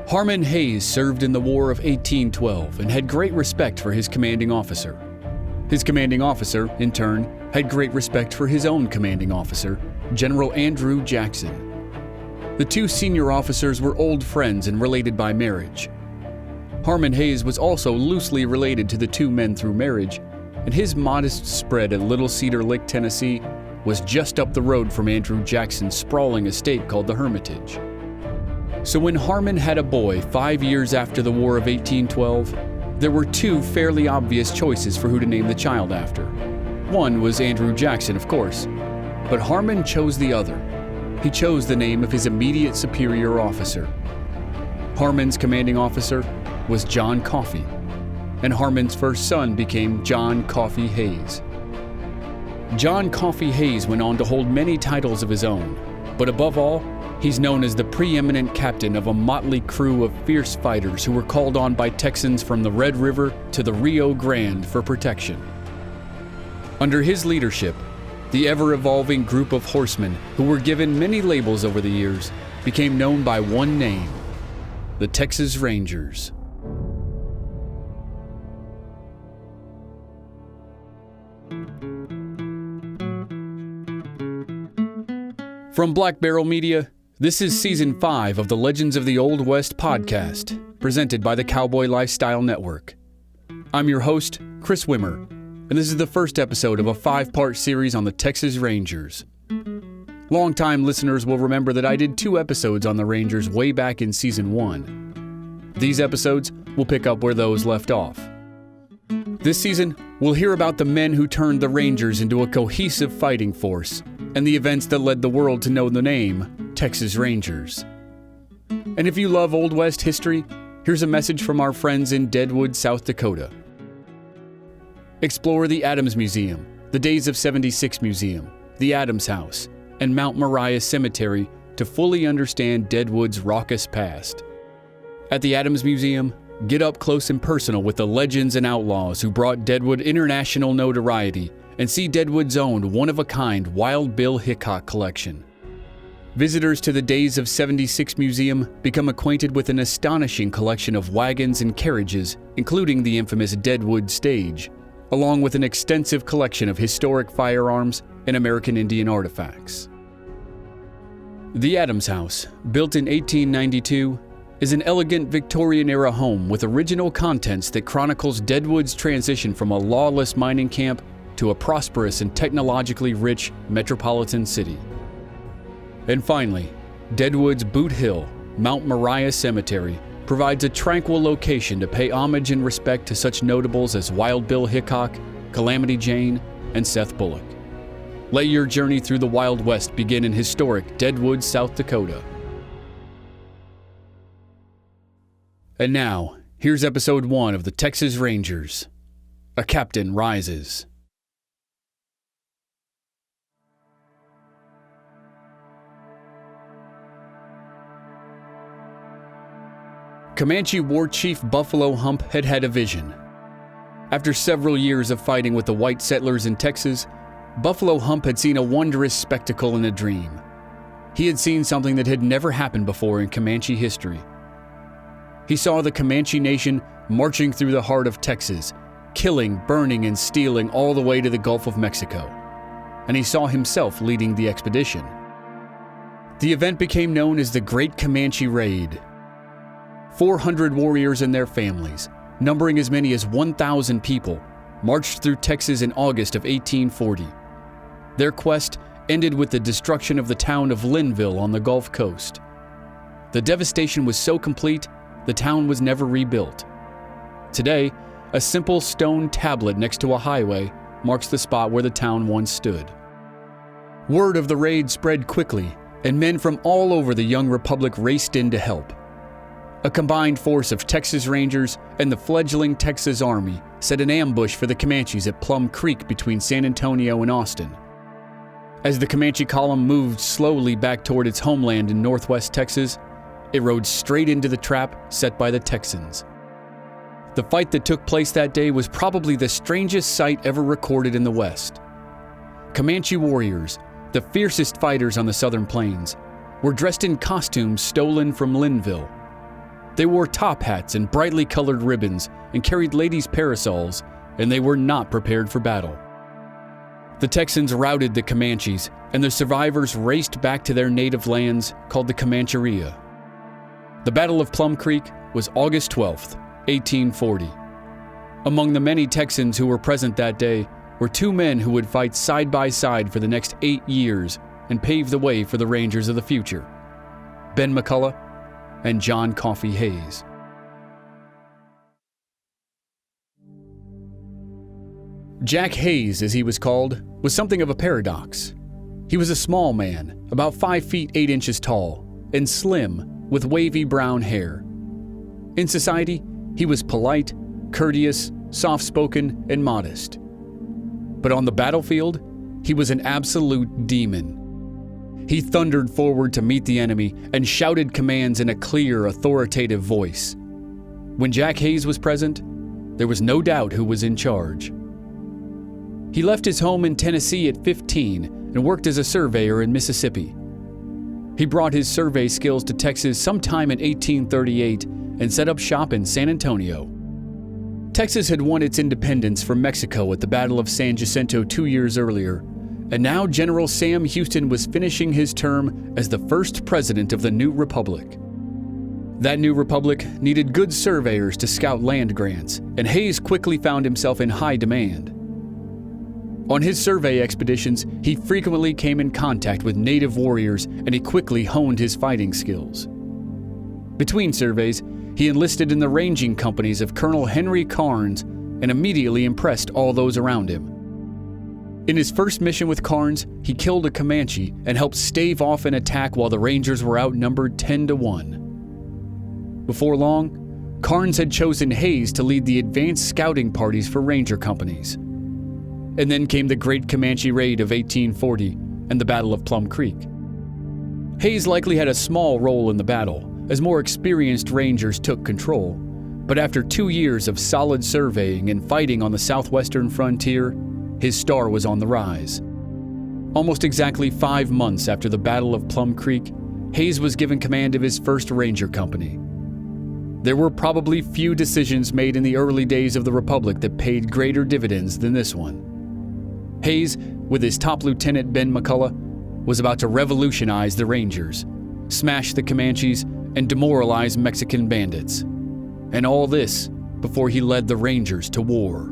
Harmon Hayes served in the War of 1812 and had great respect for his commanding officer. His commanding officer, in turn, had great respect for his own commanding officer, General Andrew Jackson. The two senior officers were old friends and related by marriage. Harmon Hayes was also loosely related to the two men through marriage, and his modest spread at Little Cedar Lick, Tennessee, was just up the road from Andrew Jackson's sprawling estate called the Hermitage. So when Harmon had a boy 5 years after the War of 1812, there were two fairly obvious choices for who to name the child after. One was Andrew Jackson, of course, but Harmon chose the other. He chose the name of his immediate superior officer. Harmon's commanding officer was John Coffee, and Harmon's first son became John Coffee Hayes. John Coffee Hayes went on to hold many titles of his own, but above all, he's known as the preeminent captain of a motley crew of fierce fighters who were called on by Texans from the Red River to the Rio Grande for protection. Under his leadership, the ever-evolving group of horsemen, who were given many labels over the years, became known by one name: the Texas Rangers. From Black Barrel Media, this is Season 5 of the Legends of the Old West podcast, presented by the Cowboy Lifestyle Network. I'm your host, Chris Wimmer, and this is the first episode of a 5-part series on the Texas Rangers. Longtime listeners will remember that I did 2 episodes on the Rangers way back in Season 1. These episodes will pick up where those left off. This season, we'll hear about the men who turned the Rangers into a cohesive fighting force, and the events that led the world to know the name Texas Rangers. And if you love Old West history, here's a message from our friends in Deadwood, South Dakota. Explore the Adams Museum, the Days of 76 Museum, the Adams House, and Mount Moriah Cemetery to fully understand Deadwood's raucous past. At the Adams Museum, get up close and personal with the legends and outlaws who brought Deadwood international notoriety, and see Deadwood's own one-of-a-kind Wild Bill Hickok collection. Visitors to the Days of 76 Museum become acquainted with an astonishing collection of wagons and carriages, including the infamous Deadwood stage, along with an extensive collection of historic firearms and American Indian artifacts. The Adams House, built in 1892, is an elegant Victorian-era home with original contents that chronicles Deadwood's transition from a lawless mining camp to a prosperous and technologically rich metropolitan city. And finally, Deadwood's Boot Hill, Mount Moriah Cemetery, provides a tranquil location to pay homage and respect to such notables as Wild Bill Hickok, Calamity Jane, and Seth Bullock. Let your journey through the Wild West begin in historic Deadwood, South Dakota. And now, here's episode 1 of the Texas Rangers. A Captain Rises. Comanche War Chief Buffalo Hump had had a vision. After several years of fighting with the white settlers in Texas, Buffalo Hump had seen a wondrous spectacle in a dream. He had seen something that had never happened before in Comanche history. He saw the Comanche Nation marching through the heart of Texas, killing, burning, and stealing all the way to the Gulf of Mexico. And he saw himself leading the expedition. The event became known as the Great Comanche Raid. 400 warriors and their families, numbering as many as 1,000 people, marched through Texas in August of 1840. Their quest ended with the destruction of the town of Linville on the Gulf Coast. The devastation was so complete, the town was never rebuilt. Today, a simple stone tablet next to a highway marks the spot where the town once stood. Word of the raid spread quickly, and men from all over the young republic raced in to help. A combined force of Texas Rangers and the fledgling Texas Army set an ambush for the Comanches at Plum Creek between San Antonio and Austin. As the Comanche column moved slowly back toward its homeland in northwest Texas, it rode straight into the trap set by the Texans. The fight that took place that day was probably the strangest sight ever recorded in the West. Comanche warriors, the fiercest fighters on the southern plains, were dressed in costumes stolen from Linville. They wore top hats and brightly colored ribbons and carried ladies' parasols, and they were not prepared for battle. The Texans routed the Comanches, and the survivors raced back to their native lands called the Comancheria. The Battle of Plum Creek was August 12th, 1840. Among the many Texans who were present that day were two men who would fight side by side for the next 8 years and pave the way for the Rangers of the future: Ben McCulloch and John Coffee Hayes. Jack Hayes, as he was called, was something of a paradox. He was a small man, about 5 feet 8 inches tall, and slim, with wavy brown hair. In society, he was polite, courteous, soft-spoken, and modest. But on the battlefield, he was an absolute demon. He thundered forward to meet the enemy and shouted commands in a clear, authoritative voice. When Jack Hayes was present, there was no doubt who was in charge. He left his home in Tennessee at 15 and worked as a surveyor in Mississippi. He brought his survey skills to Texas sometime in 1838 and set up shop in San Antonio. Texas had won its independence from Mexico at the Battle of San Jacinto 2 years earlier, and now General Sam Houston was finishing his term as the first president of the new republic. That new republic needed good surveyors to scout land grants, and Hayes quickly found himself in high demand. On his survey expeditions, he frequently came in contact with native warriors, and he quickly honed his fighting skills. Between surveys, he enlisted in the ranging companies of Colonel Henry Karnes and immediately impressed all those around him. In his first mission with Karnes, he killed a Comanche and helped stave off an attack while the Rangers were outnumbered 10-1. Before long, Karnes had chosen Hayes to lead the advanced scouting parties for ranger companies. And then came the Great Comanche Raid of 1840 and the Battle of Plum Creek. Hayes likely had a small role in the battle, as more experienced rangers took control, but after 2 years of solid surveying and fighting on the southwestern frontier, his star was on the rise. Almost exactly 5 months after the Battle of Plum Creek, Hayes was given command of his first ranger company. There were probably few decisions made in the early days of the Republic that paid greater dividends than this one. Hayes, with his top lieutenant Ben McCulloch, was about to revolutionize the Rangers, smash the Comanches, and demoralize Mexican bandits. And all this before he led the Rangers to war.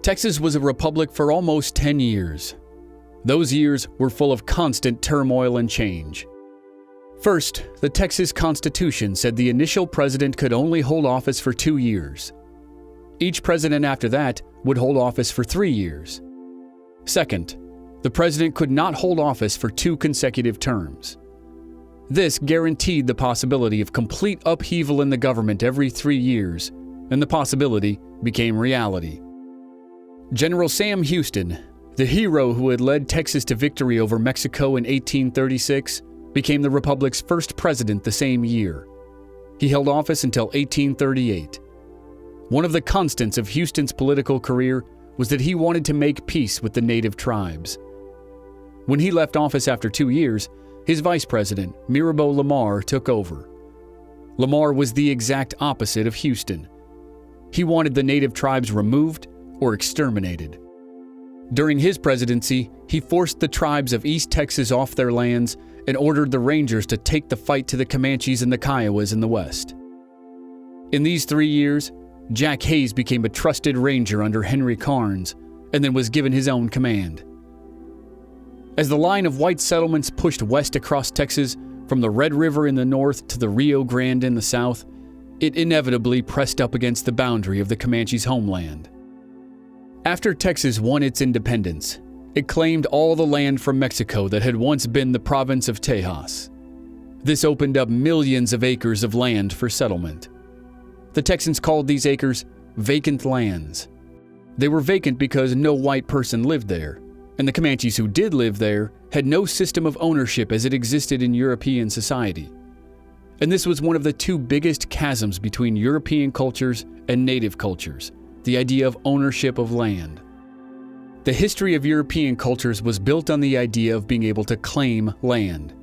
Texas was a republic for almost 10 years. Those years were full of constant turmoil and change. First, the Texas Constitution said the initial president could only hold office for 2 years. Each president after that would hold office for 3 years. Second, the president could not hold office for 2 consecutive terms. This guaranteed the possibility of complete upheaval in the government every 3 years, and the possibility became reality. General Sam Houston, the hero who had led Texas to victory over Mexico in 1836, became the Republic's first president the same year. He held office until 1838. One of the constants of Houston's political career was that he wanted to make peace with the native tribes. When he left office after 2 years, his vice president, Mirabeau Lamar, took over. Lamar was the exact opposite of Houston. He wanted the native tribes removed or exterminated. During his presidency, he forced the tribes of East Texas off their lands and ordered the Rangers to take the fight to the Comanches and the Kiowas in the west. In these 3 years, Jack Hayes became a trusted ranger under Henry Karnes and then was given his own command. As the line of white settlements pushed west across Texas, from the Red River in the north to the Rio Grande in the south, it inevitably pressed up against the boundary of the Comanches' homeland. After Texas won its independence, it claimed all the land from Mexico that had once been the province of Tejas. This opened up millions of acres of land for settlement. The Texans called these acres vacant lands. They were vacant because no white person lived there, and the Comanches who did live there had no system of ownership as it existed in European society. And this was one of the 2 biggest chasms between European cultures and native cultures, the idea of ownership of land. The history of European cultures was built on the idea of being able to claim land.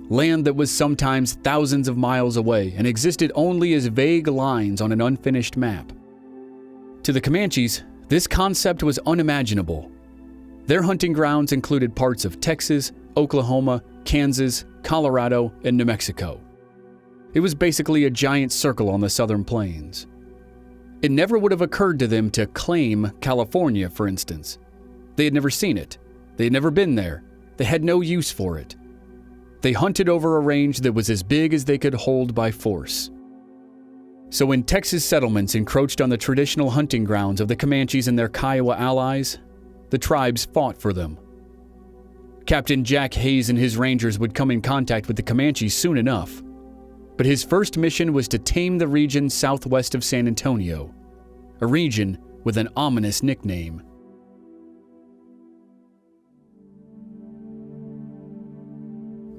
Land that was sometimes thousands of miles away and existed only as vague lines on an unfinished map. To the Comanches, this concept was unimaginable. Their hunting grounds included parts of Texas, Oklahoma, Kansas, Colorado, and New Mexico. It was basically a giant circle on the southern plains. It never would have occurred to them to claim California, for instance. They had never seen it. They had never been there. They had no use for it. They hunted over a range that was as big as they could hold by force. So when Texas settlements encroached on the traditional hunting grounds of the Comanches and their Kiowa allies, the tribes fought for them. Captain Jack Hayes and his rangers would come in contact with the Comanches soon enough, but his first mission was to tame the region southwest of San Antonio, a region with an ominous nickname.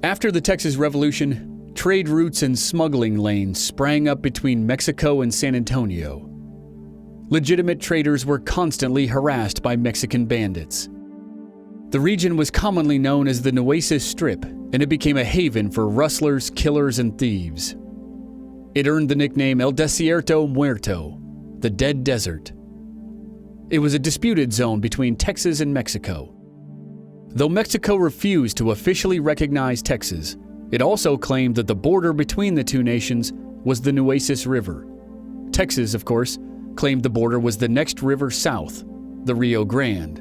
After the Texas Revolution, trade routes and smuggling lanes sprang up between Mexico and San Antonio. Legitimate traders were constantly harassed by Mexican bandits. The region was commonly known as the Nueces Strip, and it became a haven for rustlers, killers, and thieves. It earned the nickname El Desierto Muerto, the Dead Desert. It was a disputed zone between Texas and Mexico. Though Mexico refused to officially recognize Texas, it also claimed that the border between the two nations was the Nueces River. Texas, of course, claimed the border was the next river south, the Rio Grande.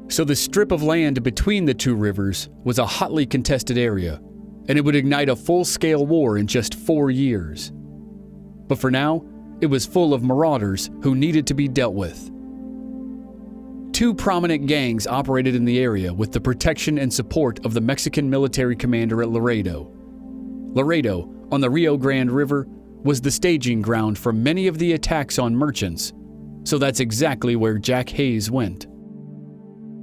So the strip of land between the two rivers was a hotly contested area, and it would ignite a full-scale war in just 4 years. But for now, it was full of marauders who needed to be dealt with. 2 prominent gangs operated in the area with the protection and support of the Mexican military commander at Laredo. Laredo, on the Rio Grande River, was the staging ground for many of the attacks on merchants, so that's exactly where Jack Hayes went.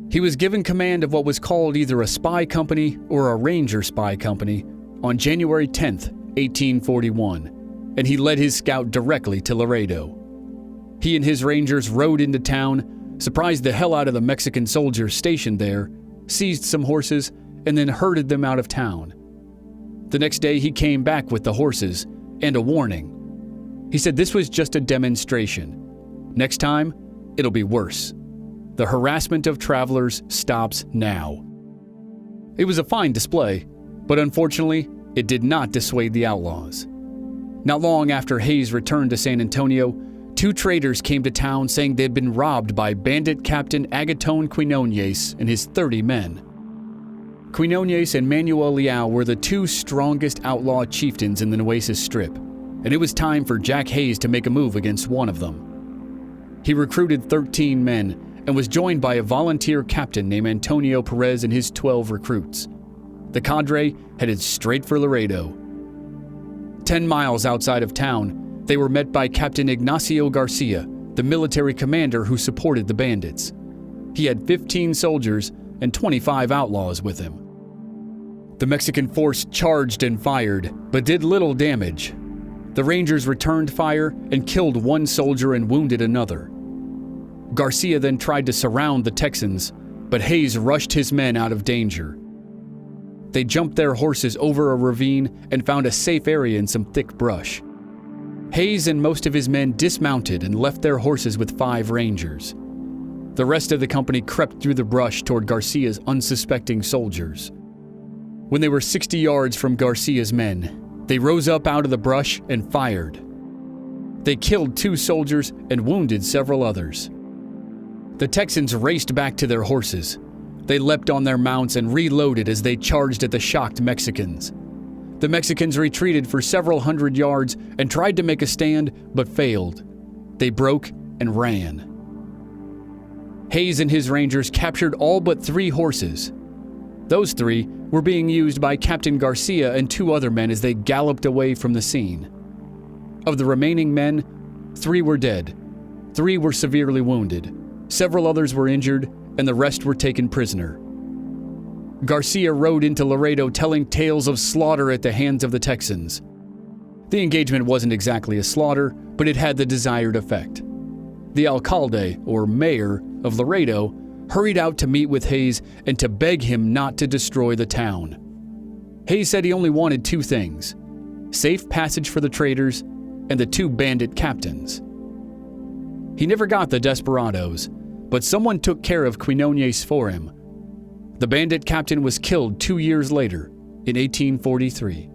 He was given command of what was called either a spy company or a ranger spy company on January 10th, 1841, and he led his scout directly to Laredo. He and his rangers rode into town, surprised the hell out of the Mexican soldiers stationed there, seized some horses, and then herded them out of town. The next day he came back with the horses and a warning. He said this was just a demonstration. Next time, it'll be worse. The harassment of travelers stops now. It was a fine display, but unfortunately, it did not dissuade the outlaws. Not long after Hayes returned to San Antonio, 2 traders came to town saying they'd been robbed by bandit captain Agaton Quinones and his 30 men. Quinones and Manuel Leal were the 2 strongest outlaw chieftains in the Nueces Strip, and it was time for Jack Hayes to make a move against one of them. He recruited 13 men and was joined by a volunteer captain named Antonio Perez and his 12 recruits. The cadre headed straight for Laredo. 10 miles outside of town, they were met by Captain Ignacio Garcia, the military commander who supported the bandits. He had 15 soldiers and 25 outlaws with him. The Mexican force charged and fired, but did little damage. The Rangers returned fire and killed 1 soldier and wounded another. Garcia then tried to surround the Texans, but Hayes rushed his men out of danger. They jumped their horses over a ravine and found a safe area in some thick brush. Hayes and most of his men dismounted and left their horses with 5 Rangers. The rest of the company crept through the brush toward Garcia's unsuspecting soldiers. When they were 60 yards from Garcia's men, they rose up out of the brush and fired. They killed 2 soldiers and wounded several others. The Texans raced back to their horses. They leapt on their mounts and reloaded as they charged at the shocked Mexicans. The Mexicans retreated for several hundred yards and tried to make a stand, but failed. They broke and ran. Hayes and his Rangers captured all but 3 horses. Those 3 were being used by Captain Garcia and 2 other men as they galloped away from the scene. Of the remaining men, 3 were dead, 3 were severely wounded, several others were injured, and the rest were taken prisoner. Garcia rode into Laredo telling tales of slaughter at the hands of the Texans. The engagement wasn't exactly a slaughter, but it had the desired effect. The alcalde, or mayor, of Laredo hurried out to meet with Hayes and to beg him not to destroy the town. Hayes said he only wanted two things: safe passage for the traders and the two bandit captains. He never got the desperados, but someone took care of Quinones for him. The bandit captain was killed 2 years later, in 1843.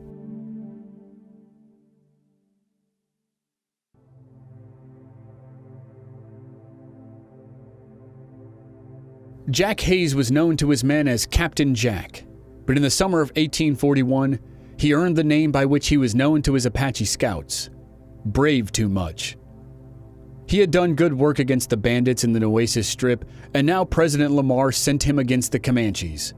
Jack Hayes was known to his men as Captain Jack, but in the summer of 1841, he earned the name by which he was known to his Apache scouts: Brave Too Much. He had done good work against the bandits in the Nueces Strip, and now President Lamar sent him against the Comanches.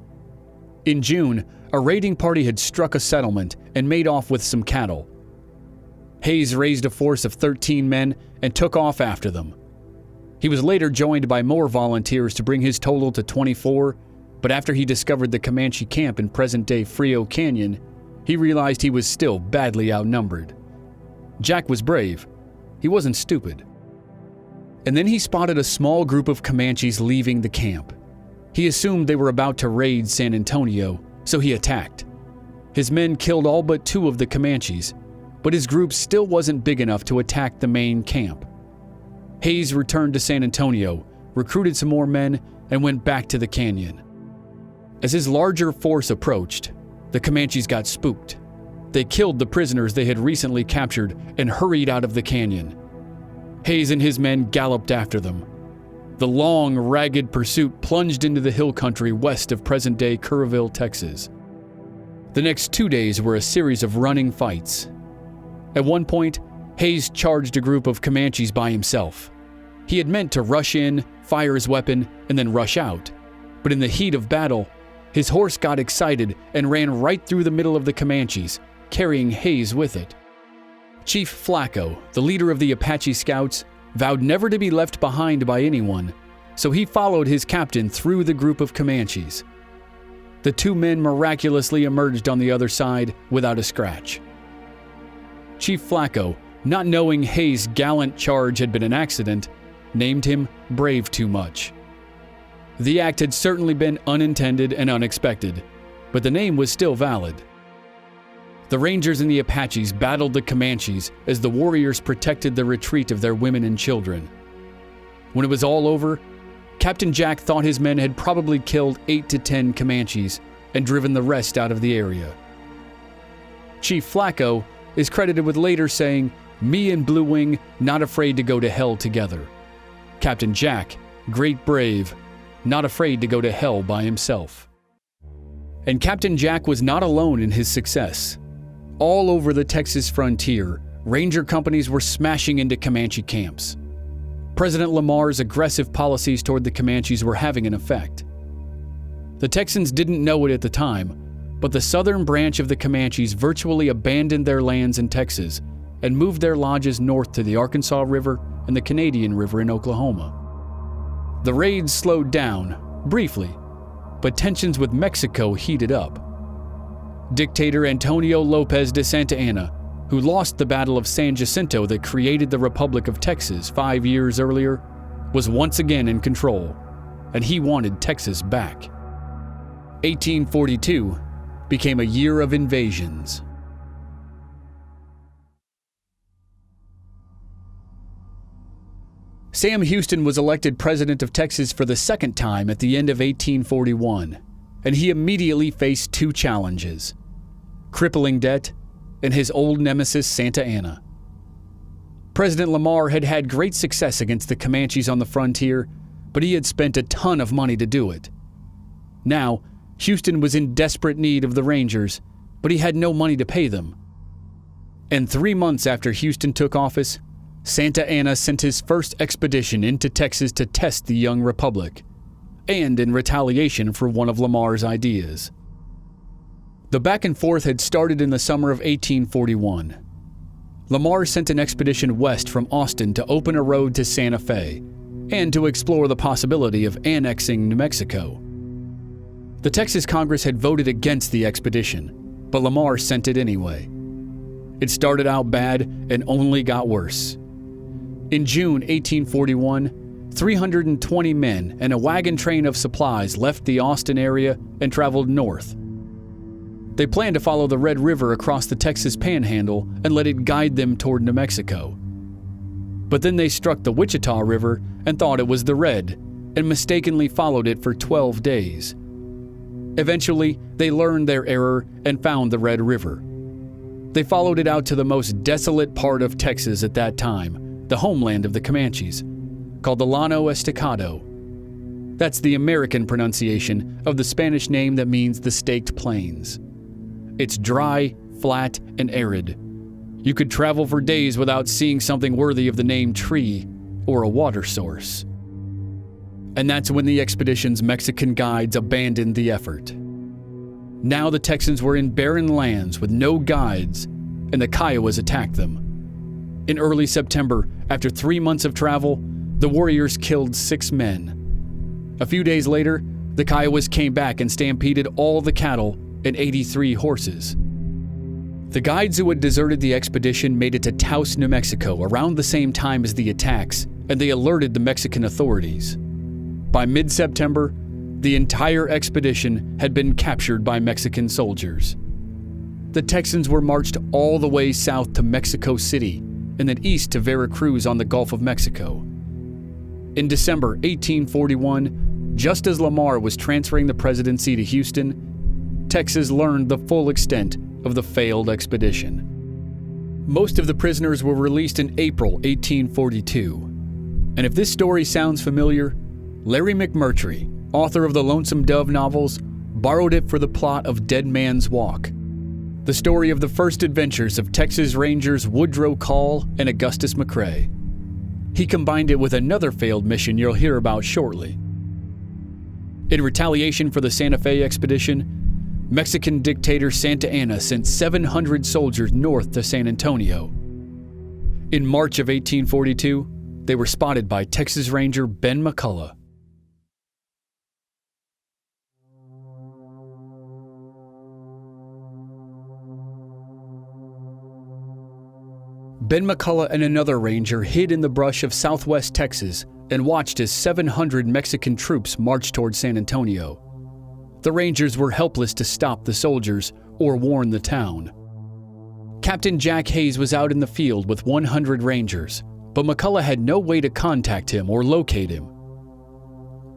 In June, a raiding party had struck a settlement and made off with some cattle. Hayes raised a force of 13 men and took off after them. He was later joined by more volunteers to bring his total to 24, but after he discovered the Comanche camp in present-day Frio Canyon, he realized he was still badly outnumbered. Jack was brave. He wasn't stupid. And then he spotted a small group of Comanches leaving the camp. He assumed they were about to raid San Antonio, so he attacked. His men killed all but 2 of the Comanches, but his group still wasn't big enough to attack the main camp. Hayes returned to San Antonio, recruited some more men, and went back to the canyon. As his larger force approached, the Comanches got spooked. They killed the prisoners they had recently captured and hurried out of the canyon. Hayes and his men galloped after them. The long, ragged pursuit plunged into the hill country west of present-day Kerrville, Texas. The next 2 days were a series of running fights. At one point, Hayes charged a group of Comanches by himself. He had meant to rush in, fire his weapon, and then rush out. But in the heat of battle, his horse got excited and ran right through the middle of the Comanches, carrying Hayes with it. Chief Flacco, the leader of the Apache Scouts, vowed never to be left behind by anyone, so he followed his captain through the group of Comanches. The 2 men miraculously emerged on the other side without a scratch. Chief Flacco, not knowing Hayes' gallant charge had been an accident, named him Brave Too Much. The act had certainly been unintended and unexpected, but the name was still valid. The Rangers and the Apaches battled the Comanches as the warriors protected the retreat of their women and children. When it was all over, Captain Jack thought his men had probably killed 8 to 10 Comanches and driven the rest out of the area. Chief Flacco is credited with later saying, "Me and Blue Wing not afraid to go to hell together. Captain Jack, great brave, not afraid to go to hell by himself." And Captain Jack was not alone in his success. All over the Texas frontier, ranger companies were smashing into Comanche camps. President Lamar's aggressive policies toward the Comanches were having an effect. The Texans didn't know it at the time, but the southern branch of the Comanches virtually abandoned their lands in Texas and moved their lodges north to the Arkansas River and the Canadian River in Oklahoma. The raids slowed down, briefly, but tensions with Mexico heated up. Dictator Antonio Lopez de Santa Anna, who lost the Battle of San Jacinto that created the Republic of Texas 5 years earlier, was once again in control, and he wanted Texas back. 1842 became a year of invasions. Sam Houston was elected president of Texas for the second time at the end of 1841, and he immediately faced 2 challenges: crippling debt and his old nemesis Santa Anna. President Lamar had had great success against the Comanches on the frontier, but he had spent a ton of money to do it. Now, Houston was in desperate need of the Rangers, but he had no money to pay them. And 3 months after Houston took office, Santa Anna sent his first expedition into Texas to test the young republic, and in retaliation for one of Lamar's ideas. The back and forth had started in the summer of 1841. Lamar sent an expedition west from Austin to open a road to Santa Fe, and to explore the possibility of annexing New Mexico. The Texas Congress had voted against the expedition, but Lamar sent it anyway. It started out bad and only got worse. In June 1841, 320 men and a wagon train of supplies left the Austin area and traveled north. They planned to follow the Red River across the Texas Panhandle and let it guide them toward New Mexico. But then they struck the Wichita River and thought it was the Red, and mistakenly followed it for 12 days. Eventually, they learned their error and found the Red River. They followed it out to the most desolate part of Texas at that time, the homeland of the Comanches, called the Llano Estacado. That's the American pronunciation of the Spanish name that means the Staked Plains. It's dry, flat, and arid. You could travel for days without seeing something worthy of the name tree or a water source. And that's when the expedition's Mexican guides abandoned the effort. Now the Texans were in barren lands with no guides, and the Kiowas attacked them. In early September, after 3 months of travel, the warriors killed 6 men. A few days later, the Kiowas came back and stampeded all the cattle and 83 horses. The guides who had deserted the expedition made it to Taos, New Mexico around the same time as the attacks, and they alerted the Mexican authorities. By mid-September, the entire expedition had been captured by Mexican soldiers. The Texans were marched all the way south to Mexico City and then east to Veracruz on the Gulf of Mexico. In December 1841, just as Lamar was transferring the presidency to Houston, Texas learned the full extent of the failed expedition. Most of the prisoners were released in April 1842. And if this story sounds familiar, Larry McMurtry, author of the Lonesome Dove novels, borrowed it for the plot of Dead Man's Walk, the story of the first adventures of Texas Rangers Woodrow Call and Augustus McCrae. He combined it with another failed mission you'll hear about shortly. In retaliation for the Santa Fe expedition, Mexican dictator Santa Anna sent 700 soldiers north to San Antonio. In March of 1842, they were spotted by Texas Ranger Ben McCulloch. Ben McCulloch and another ranger hid in the brush of southwest Texas and watched as 700 Mexican troops marched toward San Antonio. The Rangers were helpless to stop the soldiers or warn the town. Captain Jack Hayes was out in the field with 100 Rangers, but McCulloch had no way to contact him or locate him.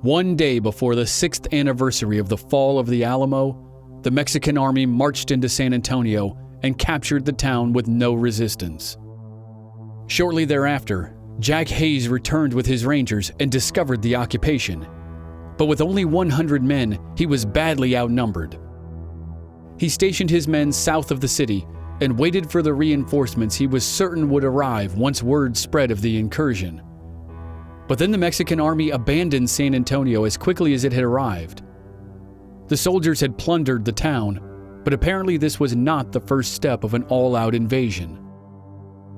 One day before the 6th anniversary of the fall of the Alamo, the Mexican army marched into San Antonio and captured the town with no resistance. Shortly thereafter, Jack Hayes returned with his Rangers and discovered the occupation. But with only 100 men, he was badly outnumbered. He stationed his men south of the city and waited for the reinforcements he was certain would arrive once word spread of the incursion. But then the Mexican army abandoned San Antonio as quickly as it had arrived. The soldiers had plundered the town, but apparently this was not the first step of an all-out invasion.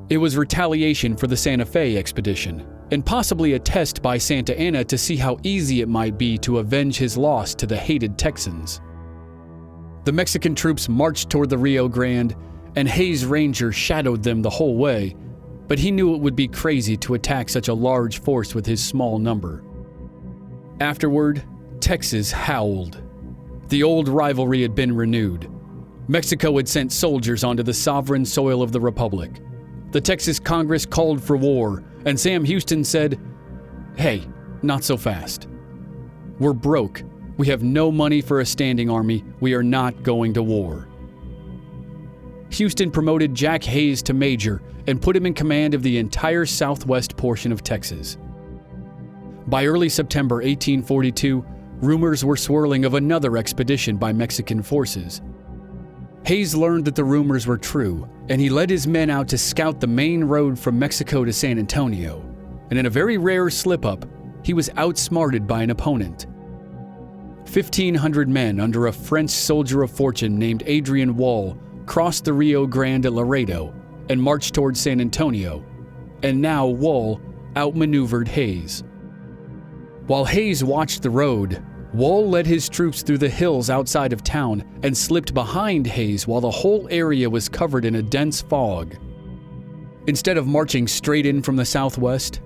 It was retaliation for the Santa Fe expedition, and possibly a test by Santa Anna to see how easy it might be to avenge his loss to the hated Texans. The Mexican troops marched toward the Rio Grande, and Hayes' Ranger shadowed them the whole way, but he knew it would be crazy to attack such a large force with his small number. Afterward, Texas howled. The old rivalry had been renewed. Mexico had sent soldiers onto the sovereign soil of the Republic. The Texas Congress called for war, and Sam Houston said, "Hey, not so fast. We're broke. We have no money for a standing army. We are not going to war." Houston promoted Jack Hayes to major and put him in command of the entire southwest portion of Texas. By early September 1842, rumors were swirling of another expedition by Mexican forces. Hayes learned that the rumors were true, and he led his men out to scout the main road from Mexico to San Antonio. And in a very rare slip-up, he was outsmarted by an opponent. 1,500 men under a French soldier of fortune named Adrian Wall crossed the Rio Grande at Laredo and marched toward San Antonio, and now Wall outmaneuvered Hayes. While Hayes watched the road, Wall led his troops through the hills outside of town and slipped behind Hayes while the whole area was covered in a dense fog. Instead of marching straight in from the southwest,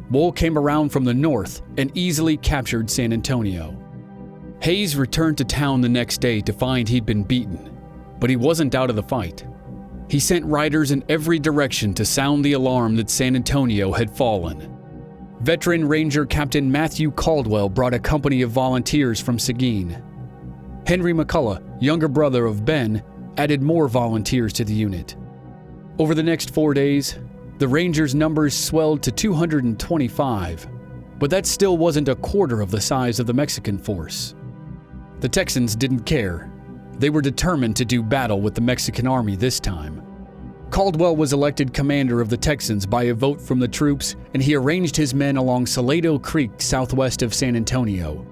Wool came around from the north and easily captured San Antonio. Hayes returned to town the next day to find he'd been beaten, but he wasn't out of the fight. He sent riders in every direction to sound the alarm that San Antonio had fallen. Veteran Ranger Captain Matthew Caldwell brought a company of volunteers from Seguin. Henry McCulloch, younger brother of Ben, added more volunteers to the unit. Over the next 4 days, the Rangers' numbers swelled to 225, but that still wasn't a quarter of the size of the Mexican force. The Texans didn't care. They were determined to do battle with the Mexican army this time. Caldwell was elected commander of the Texans by a vote from the troops, and he arranged his men along Salado Creek southwest of San Antonio.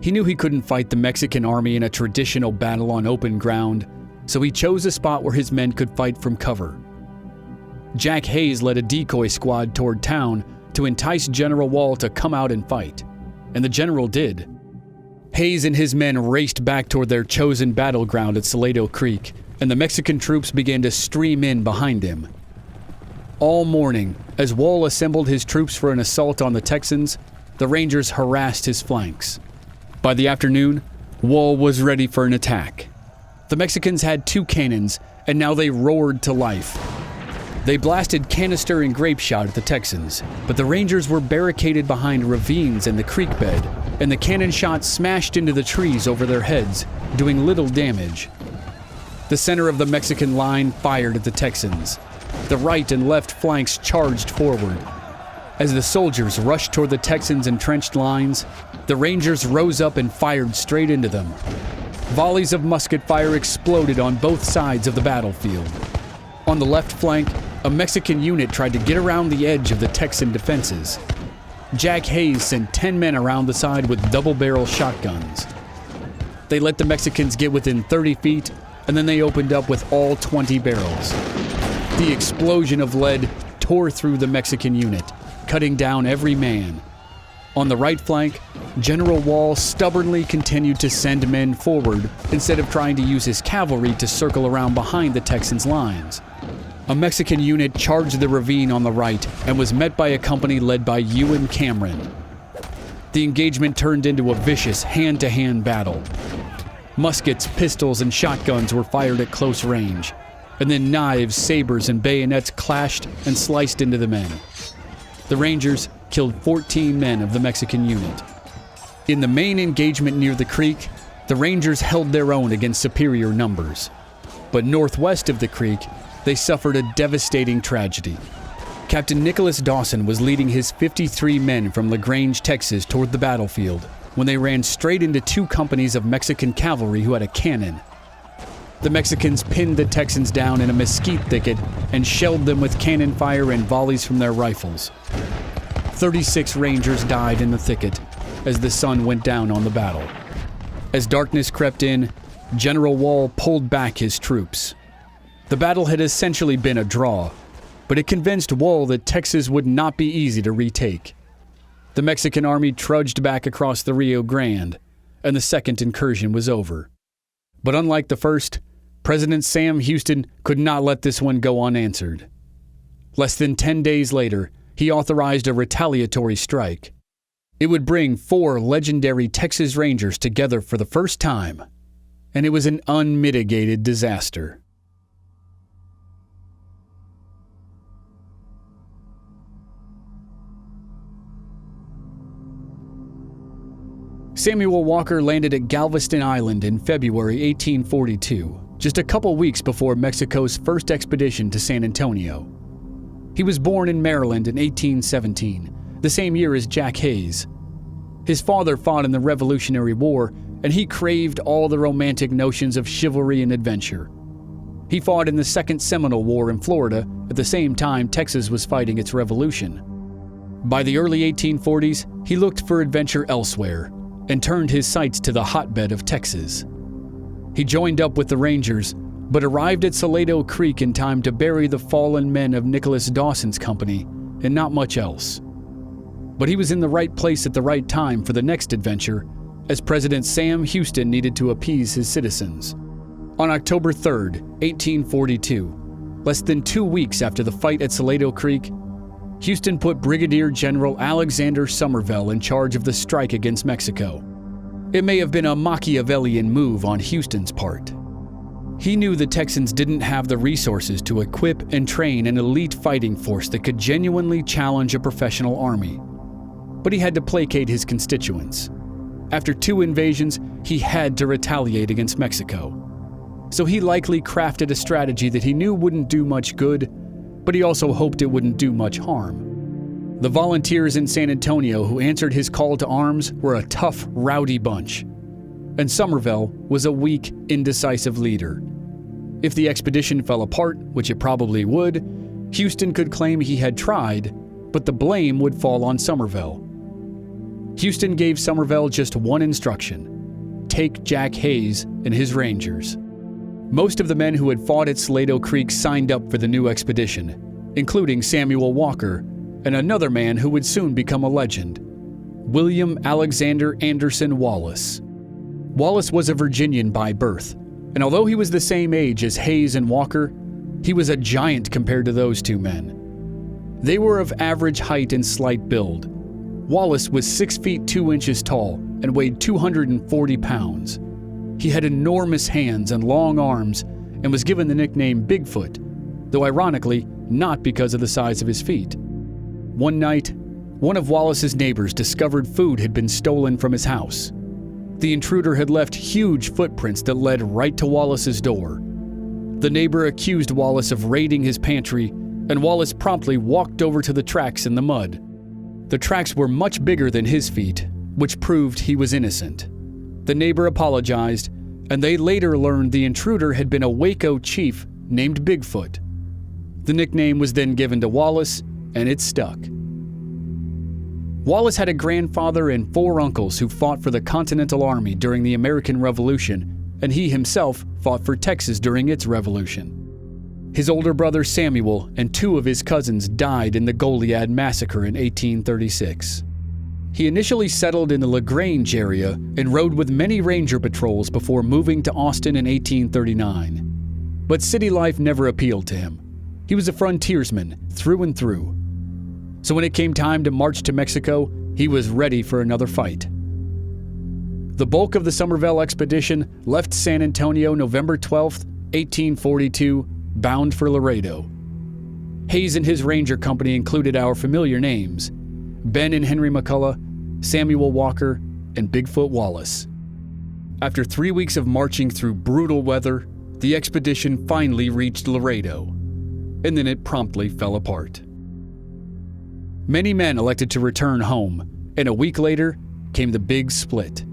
He knew he couldn't fight the Mexican army in a traditional battle on open ground, so he chose a spot where his men could fight from cover. Jack Hayes led a decoy squad toward town to entice General Wall to come out and fight, and the general did. Hayes and his men raced back toward their chosen battleground at Salado Creek, and the Mexican troops began to stream in behind him. All morning, as Wall assembled his troops for an assault on the Texans, the Rangers harassed his flanks. By the afternoon, Wall was ready for an attack. The Mexicans had 2 cannons, and now they roared to life. They blasted canister and grape shot at the Texans, but the Rangers were barricaded behind ravines in the creek bed, and the cannon shot smashed into the trees over their heads, doing little damage. The center of the Mexican line fired at the Texans. The right and left flanks charged forward. As the soldiers rushed toward the Texans' entrenched lines, the Rangers rose up and fired straight into them. Volleys of musket fire exploded on both sides of the battlefield. On the left flank, a Mexican unit tried to get around the edge of the Texan defenses. Jack Hayes sent 10 men around the side with double-barrel shotguns. They let the Mexicans get within 30 feet, and then they opened up with all 20 barrels. The explosion of lead tore through the Mexican unit, cutting down every man. On the right flank, General Wall stubbornly continued to send men forward instead of trying to use his cavalry to circle around behind the Texans' lines. A Mexican unit charged the ravine on the right and was met by a company led by Ewan Cameron. The engagement turned into a vicious hand-to-hand battle. Muskets, pistols, and shotguns were fired at close range, and then knives, sabers, and bayonets clashed and sliced into the men. The Rangers killed 14 men of the Mexican unit. In the main engagement near the creek, the Rangers held their own against superior numbers. But northwest of the creek, they suffered a devastating tragedy. Captain Nicholas Dawson was leading his 53 men from LaGrange, Texas toward the battlefield when they ran straight into 2 companies of Mexican cavalry who had a cannon. The Mexicans pinned the Texans down in a mesquite thicket and shelled them with cannon fire and volleys from their rifles. 36 Rangers died in the thicket as the sun went down on the battle. As darkness crept in, General Wall pulled back his troops. The battle had essentially been a draw, but it convinced Wall that Texas would not be easy to retake. The Mexican army trudged back across the Rio Grande, and the second incursion was over. But unlike the first, President Sam Houston could not let this one go unanswered. Less than 10 days later, he authorized a retaliatory strike. It would bring 4 legendary Texas Rangers together for the first time, and it was an unmitigated disaster. Samuel Walker landed at Galveston Island in February 1842, just a couple weeks before Mexico's first expedition to San Antonio. He was born in Maryland in 1817, the same year as Jack Hayes. His father fought in the Revolutionary War, and he craved all the romantic notions of chivalry and adventure. He fought in the Second Seminole War in Florida at the same time Texas was fighting its revolution. By the early 1840s, he looked for adventure elsewhere and turned his sights to the hotbed of Texas. He joined up with the Rangers, but arrived at Salado Creek in time to bury the fallen men of Nicholas Dawson's company, and not much else. But he was in the right place at the right time for the next adventure, as President Sam Houston needed to appease his citizens. On October 3, 1842, less than 2 weeks after the fight at Salado Creek, Houston put Brigadier General Alexander Somervell in charge of the strike against Mexico. It may have been a Machiavellian move on Houston's part. He knew the Texans didn't have the resources to equip and train an elite fighting force that could genuinely challenge a professional army. But he had to placate his constituents. After 2 invasions, he had to retaliate against Mexico. So he likely crafted a strategy that he knew wouldn't do much good, but he also hoped it wouldn't do much harm. The volunteers in San Antonio who answered his call to arms were a tough, rowdy bunch. And Somervell was a weak, indecisive leader. If the expedition fell apart, which it probably would, Houston could claim he had tried, but the blame would fall on Somervell. Houston gave Somervell just one instruction: take Jack Hays and his Rangers. Most of the men who had fought at Salado Creek signed up for the new expedition, including Samuel Walker and another man who would soon become a legend, William Alexander Anderson Wallace. Wallace was a Virginian by birth, and although he was the same age as Hays and Walker, he was a giant compared to those 2 men. They were of average height and slight build. Wallace was 6 feet 2 inches tall and weighed 240 pounds. He had enormous hands and long arms and was given the nickname Bigfoot, though ironically, not because of the size of his feet. One night, one of Wallace's neighbors discovered food had been stolen from his house. The intruder had left huge footprints that led right to Wallace's door. The neighbor accused Wallace of raiding his pantry, and Wallace promptly walked over to the tracks in the mud. The tracks were much bigger than his feet, which proved he was innocent. The neighbor apologized, and they later learned the intruder had been a Waco chief named Bigfoot. The nickname was then given to Wallace, and it stuck. Wallace had a grandfather and 4 uncles who fought for the Continental Army during the American Revolution, and he himself fought for Texas during its revolution. His older brother Samuel and 2 of his cousins died in the Goliad Massacre in 1836. He initially settled in the LaGrange area and rode with many ranger patrols before moving to Austin in 1839. But city life never appealed to him. He was a frontiersman through and through. So when it came time to march to Mexico, he was ready for another fight. The bulk of the Somervell expedition left San Antonio November 12, 1842, bound for Laredo. Hays and his ranger company included our familiar names: Ben and Henry McCulloch, Samuel Walker, and Bigfoot Wallace. After 3 weeks of marching through brutal weather, the expedition finally reached Laredo, and then it promptly fell apart. Many men elected to return home, and a week later came the big split.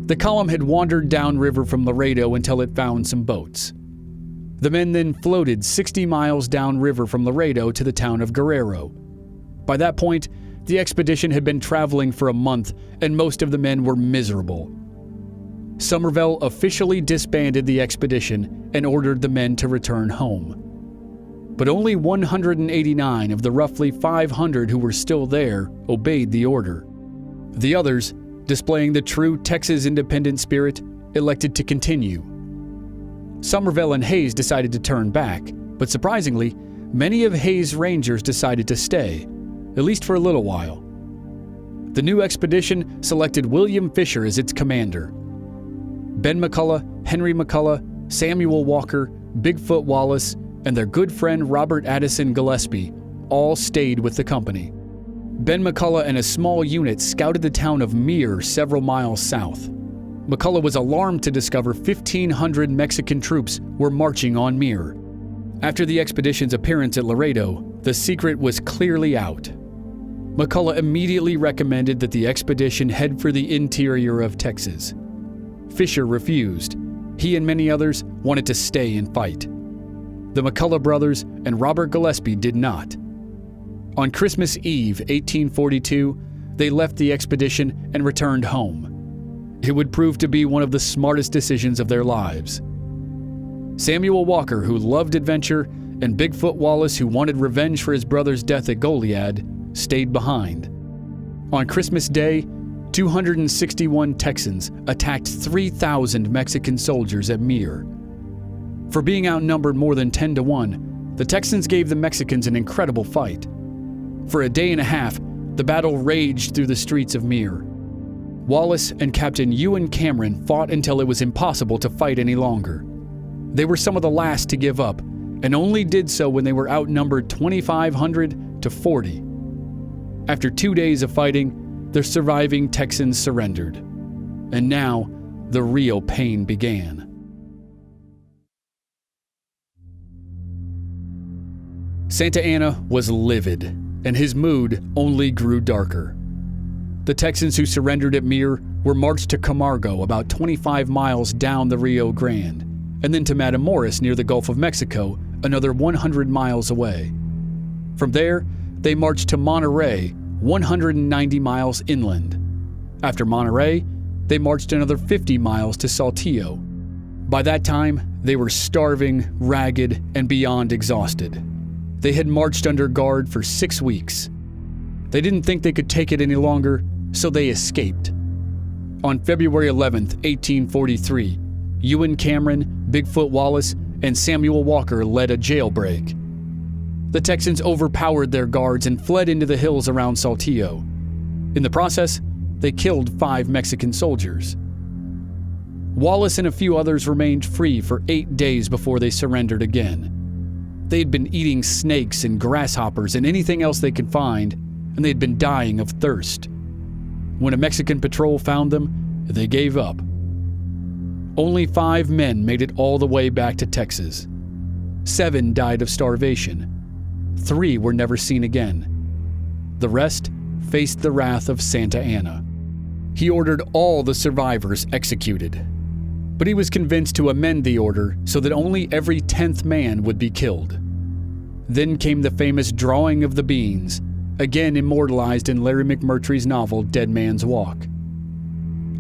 The column had wandered downriver from Laredo until it found some boats. The men then floated 60 miles downriver from Laredo to the town of Guerrero. By that point, the expedition had been traveling for a month, and most of the men were miserable. Somervell officially disbanded the expedition and ordered the men to return home. But only 189 of the roughly 500 who were still there obeyed the order. The others, displaying the true Texas independent spirit, elected to continue. Somervell and Hays decided to turn back, but surprisingly, many of Hays' Rangers decided to stay, at least for a little while. The new expedition selected William Fisher as its commander. Ben McCulloch, Henry McCulloch, Samuel Walker, Bigfoot Wallace, and their good friend Robert Addison Gillespie all stayed with the company. Ben McCulloch and a small unit scouted the town of Mier several miles south. McCulloch was alarmed to discover 1,500 Mexican troops were marching on Mier. After the expedition's appearance at Laredo, the secret was clearly out. McCulloch immediately recommended that the expedition head for the interior of Texas. Fisher refused. He and many others wanted to stay and fight. The McCulloch brothers and Robert Gillespie did not. On Christmas Eve, 1842, they left the expedition and returned home. It would prove to be one of the smartest decisions of their lives. Samuel Walker, who loved adventure, and Bigfoot Wallace, who wanted revenge for his brother's death at Goliad, stayed behind. On Christmas Day, 261 Texans attacked 3,000 Mexican soldiers at Mier. For being outnumbered more than 10 to 1, the Texans gave the Mexicans an incredible fight. For a day and a half, the battle raged through the streets of Mier. Wallace and Captain Ewan Cameron fought until it was impossible to fight any longer. They were some of the last to give up, and only did so when they were outnumbered 2,500 to 40. After 2 days of fighting, the surviving Texans surrendered. And now, the real pain began. Santa Anna was livid, and his mood only grew darker. The Texans who surrendered at Mier were marched to Camargo, about 25 miles down the Rio Grande, and then to Matamoros near the Gulf of Mexico, another 100 miles away. From there, they marched to Monterey, 190 miles inland. After Monterey, they marched another 50 miles to Saltillo. By that time, they were starving, ragged, and beyond exhausted. They had marched under guard for 6 weeks. They didn't think they could take it any longer, so they escaped. On February 11th, 1843, Ewan Cameron, Bigfoot Wallace, and Samuel Walker led a jailbreak. The Texans overpowered their guards and fled into the hills around Saltillo. In the process, they killed 5 Mexican soldiers. Wallace and a few others remained free for 8 days before they surrendered again. They had been eating snakes and grasshoppers and anything else they could find, and they had been dying of thirst. When a Mexican patrol found them, they gave up. Only 5 men made it all the way back to Texas. 7 died of starvation. 3 were never seen again. The rest faced the wrath of Santa Anna. He ordered all the survivors executed. But he was convinced to amend the order so that only every 10th man would be killed. Then came the famous drawing of the beans, again immortalized in Larry McMurtry's novel Dead Man's Walk.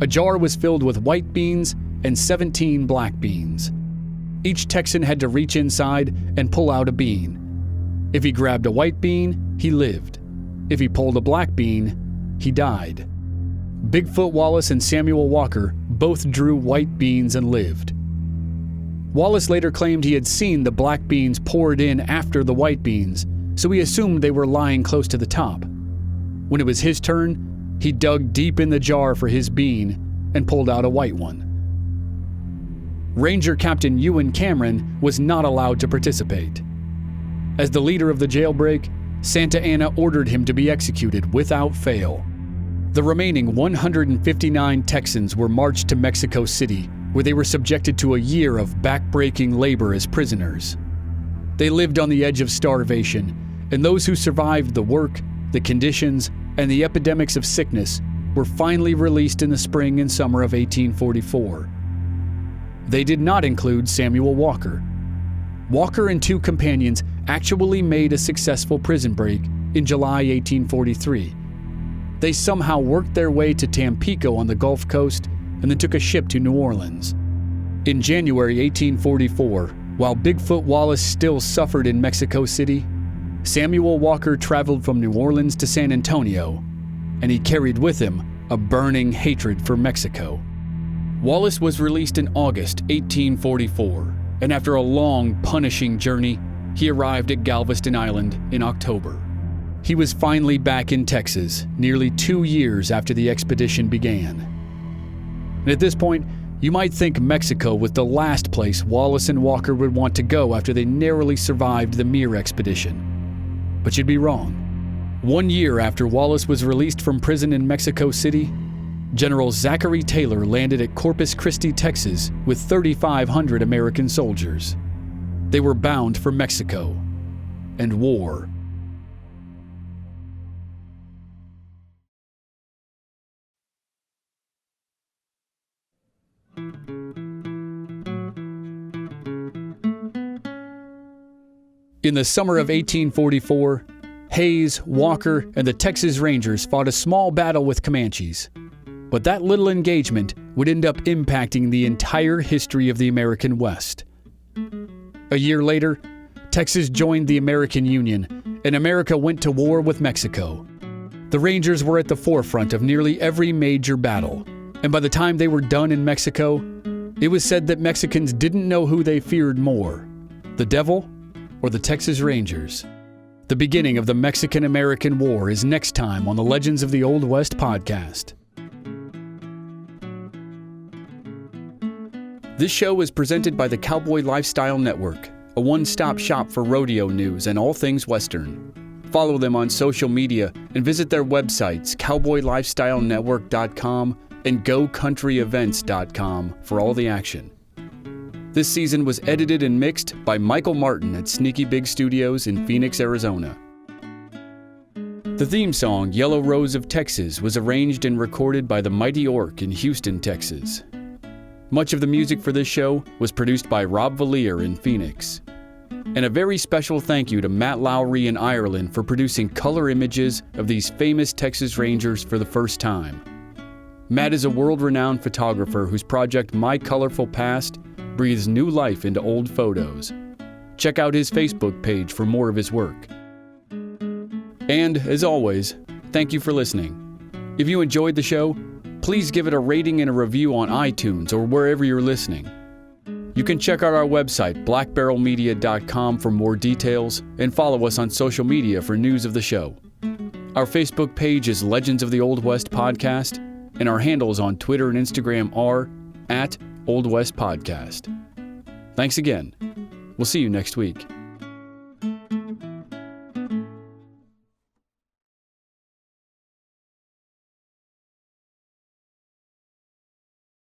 A jar was filled with white beans and 17 black beans. Each Texan had to reach inside and pull out a bean. If he grabbed a white bean, he lived. If he pulled a black bean, he died. Bigfoot Wallace and Samuel Walker both drew white beans and lived. Wallace later claimed he had seen the black beans poured in after the white beans, so he assumed they were lying close to the top. When it was his turn, he dug deep in the jar for his bean and pulled out a white one. Ranger Captain Ewan Cameron was not allowed to participate. As the leader of the jailbreak, Santa Anna ordered him to be executed without fail. The remaining 159 Texans were marched to Mexico City, where they were subjected to a year of back-breaking labor as prisoners. They lived on the edge of starvation, and those who survived the work, the conditions, and the epidemics of sickness were finally released in the spring and summer of 1844. They did not include Samuel Walker. Walker and 2 companions actually made a successful prison break in July 1843. They somehow worked their way to Tampico on the Gulf Coast and then took a ship to New Orleans. In January 1844, while Bigfoot Wallace still suffered in Mexico City, Samuel Walker traveled from New Orleans to San Antonio, and he carried with him a burning hatred for Mexico. Wallace was released in August 1844, and after a long, punishing journey, he arrived at Galveston Island in October. He was finally back in Texas, nearly 2 years after the expedition began. And at this point, you might think Mexico was the last place Wallace and Walker would want to go after they narrowly survived the Mier Expedition. But you'd be wrong. 1 year after Wallace was released from prison in Mexico City, General Zachary Taylor landed at Corpus Christi, Texas, with 3,500 American soldiers. They were bound for Mexico and war. In the summer of 1844, Hayes, Walker, and the Texas Rangers fought a small battle with Comanches. But that little engagement would end up impacting the entire history of the American West. A year later, Texas joined the American Union, and America went to war with Mexico. The Rangers were at the forefront of nearly every major battle, and by the time they were done in Mexico, it was said that Mexicans didn't know who they feared more, the devil or the Texas Rangers. The beginning of the Mexican-American War is next time on the Legends of the Old West podcast. This show is presented by the Cowboy Lifestyle Network, a one-stop shop for rodeo news and all things Western. Follow them on social media and visit their websites, cowboylifestylenetwork.com and gocountryevents.com for all the action. This season was edited and mixed by Michael Martin at Sneaky Big Studios in Phoenix, Arizona. The theme song, Yellow Rose of Texas, was arranged and recorded by the Mighty Orc in Houston, Texas. Much of the music for this show was produced by Rob Valier in Phoenix. And a very special thank you to Matt Lowry in Ireland for producing color images of these famous Texas Rangers for the first time. Matt is a world-renowned photographer whose project My Colorful Past breathes new life into old photos. Check out his Facebook page for more of his work. And, as always, thank you for listening. If you enjoyed the show, please give it a rating and a review on iTunes or wherever you're listening. You can check out our website, blackbarrelmedia.com, for more details, and follow us on social media for news of the show. Our Facebook page is Legends of the Old West Podcast, and our handles on Twitter and Instagram are @Old West Podcast. Thanks again. We'll see you next week.